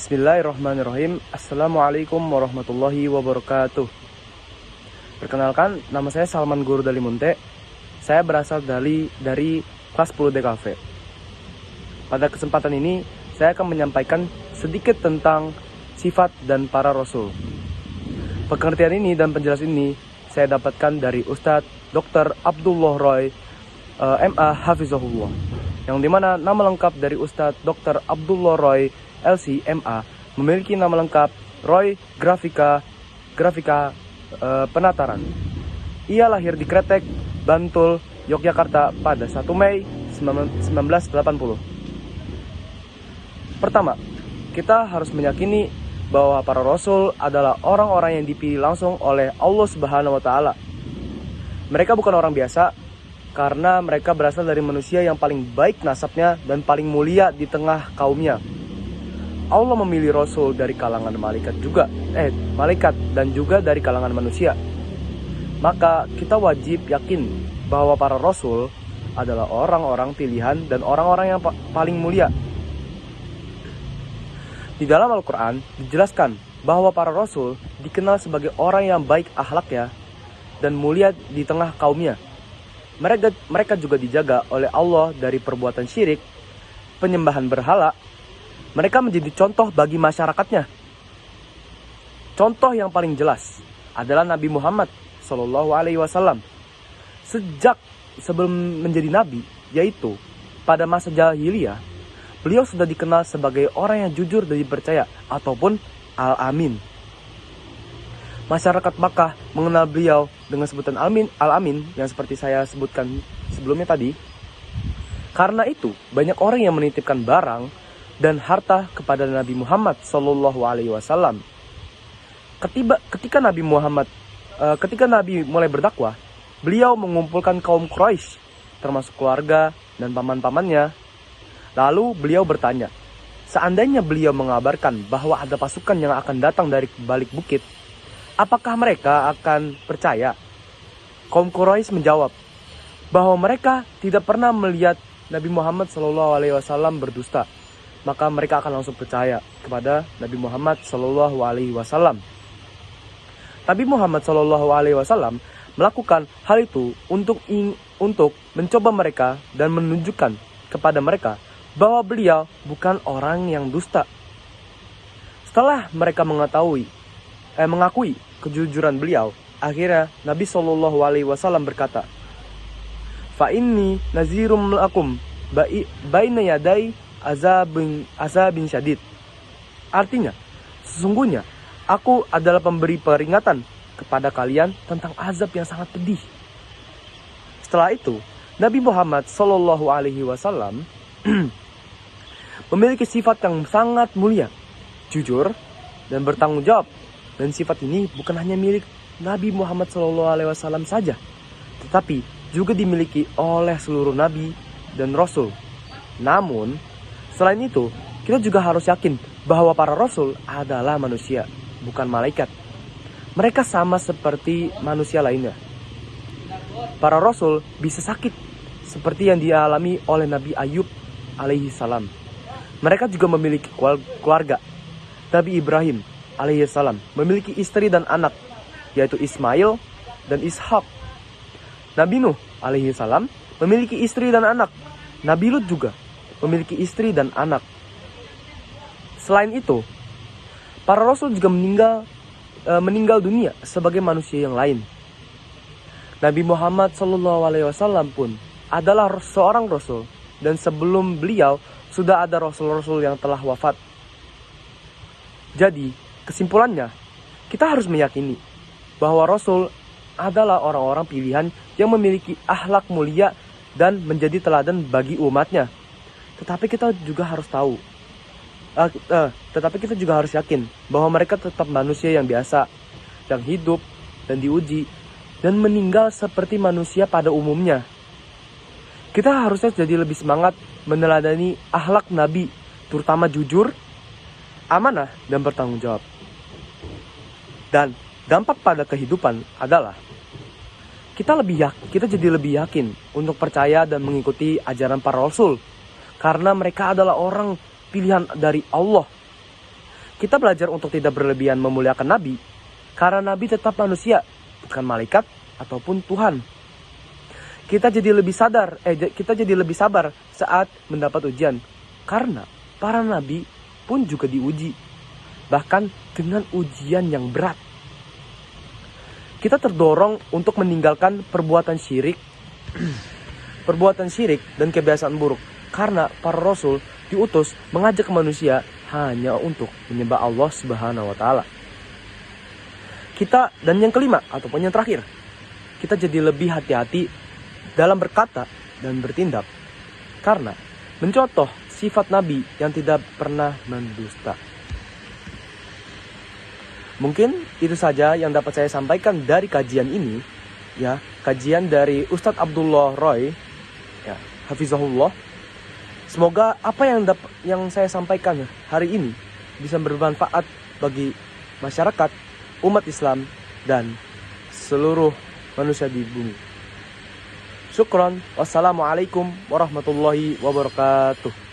Bismillahirrahmanirrahim. Assalamualaikum warahmatullahi wabarakatuh. Perkenalkan, nama saya Salman Guru Dalimunte. Saya berasal dari kelas 10 DKV. Pada kesempatan ini, saya akan menyampaikan sedikit tentang sifat dan para rasul. Pengertian ini dan penjelasan ini saya dapatkan dari Ustadz Dr. Abdullah Roy MA Hafizahullah, yang dimana nama lengkap dari Ustadz Dr. Abdullah Roy LC MA memiliki nama lengkap Roy Grafika Penataran. Ia lahir di Kretek, Bantul, Yogyakarta pada 1 Mei 1980. Pertama, kita harus meyakini bahwa para rasul adalah orang-orang yang dipilih langsung oleh Allah Subhanahu wa taala. Mereka bukan orang biasa karena mereka berasal dari manusia yang paling baik nasabnya dan paling mulia di tengah kaumnya. Allah memilih rasul dari kalangan malaikat dan juga dari kalangan manusia. Maka kita wajib yakin bahwa para rasul adalah orang-orang pilihan dan orang-orang yang paling mulia. Di dalam Al-Quran dijelaskan bahwa para rasul dikenal sebagai orang yang baik akhlaknya dan mulia di tengah kaumnya. Mereka juga dijaga oleh Allah dari perbuatan syirik, penyembahan berhala. Mereka menjadi contoh bagi masyarakatnya. Contoh yang paling jelas adalah Nabi Muhammad SAW. Sejak sebelum menjadi nabi, yaitu pada masa jahiliyah, beliau sudah dikenal sebagai orang yang jujur dan dipercaya ataupun Al-Amin. Masyarakat Makkah mengenal beliau dengan sebutan Al-Amin yang seperti saya sebutkan sebelumnya tadi. Karena itu, banyak orang yang menitipkan barang dan harta kepada Nabi Muhammad SAW. Ketika Nabi mulai berdakwah, beliau mengumpulkan kaum Quraisy, termasuk keluarga dan paman-pamannya. Lalu beliau bertanya, seandainya beliau mengabarkan bahwa ada pasukan yang akan datang dari balik bukit, apakah mereka akan percaya? Kaum Quraisy menjawab bahwa mereka tidak pernah melihat Nabi Muhammad SAW berdusta. Maka mereka akan langsung percaya kepada Nabi Muhammad SAW. Nabi Muhammad SAW melakukan hal itu untuk mencoba mereka dan menunjukkan kepada mereka bahwa beliau bukan orang yang dusta. Setelah mereka mengakui kejujuran beliau, akhirnya Nabi SAW berkata, "Fa inni nazirum lakum baina yaday azabin syadid." Artinya, sesungguhnya aku adalah pemberi peringatan kepada kalian tentang azab yang sangat pedih. Setelah itu, Nabi Muhammad SAW memiliki sifat yang sangat mulia, jujur dan bertanggung jawab. Dan sifat ini bukan hanya milik Nabi Muhammad SAW saja, tetapi juga dimiliki oleh seluruh nabi dan rasul. Namun, selain itu, kita juga harus yakin bahwa para rasul adalah manusia, bukan malaikat. Mereka sama seperti manusia lainnya. Para rasul bisa sakit, seperti yang dialami oleh Nabi Ayub alaihi salam. Mereka juga memiliki keluarga. Nabi Ibrahim alaihi salam memiliki istri dan anak, yaitu Ismail dan Ishak. Nabi Nuh alaihi salam memiliki istri dan anak. Nabi Lut juga memiliki istri dan anak. Selain itu, para rasul juga meninggal dunia sebagai manusia yang lain. Nabi Muhammad SAW pun adalah seorang rasul, dan sebelum beliau sudah ada rasul-rasul yang telah wafat. Jadi, kesimpulannya, kita harus meyakini bahwa rasul adalah orang-orang pilihan yang memiliki akhlak mulia dan menjadi teladan bagi umatnya. Tetapi kita juga harus yakin bahwa mereka tetap manusia yang biasa, yang hidup dan diuji, dan meninggal seperti manusia pada umumnya. Kita harusnya jadi lebih semangat meneladani akhlak Nabi, terutama jujur, amanah, dan bertanggung jawab. Dan dampak pada kehidupan adalah kita jadi lebih yakin untuk percaya dan mengikuti ajaran para rasul, karena mereka adalah orang pilihan dari Allah. Kita belajar untuk tidak berlebihan memuliakan Nabi, karena Nabi tetap manusia, bukan malaikat ataupun Tuhan. Kita jadi lebih sabar saat mendapat ujian, karena para nabi pun juga diuji, bahkan dengan ujian yang berat. Kita terdorong untuk meninggalkan perbuatan syirik dan kebiasaan buruk, karena para rasul diutus mengajak ke manusia hanya untuk menyembah Allah Subhanahu wa taala. Dan yang kelima ataupun yang terakhir, kita jadi lebih hati-hati dalam berkata dan bertindak, karena mencontoh sifat Nabi yang tidak pernah mendusta. Mungkin itu saja yang dapat saya sampaikan dari kajian ini, ya, kajian dari Ustadz Abdullah Roy, ya, hafizahullah. Semoga apa yang saya sampaikan hari ini bisa bermanfaat bagi masyarakat, umat Islam, dan seluruh manusia di bumi. Syukron. Wassalamualaikum warahmatullahi wabarakatuh.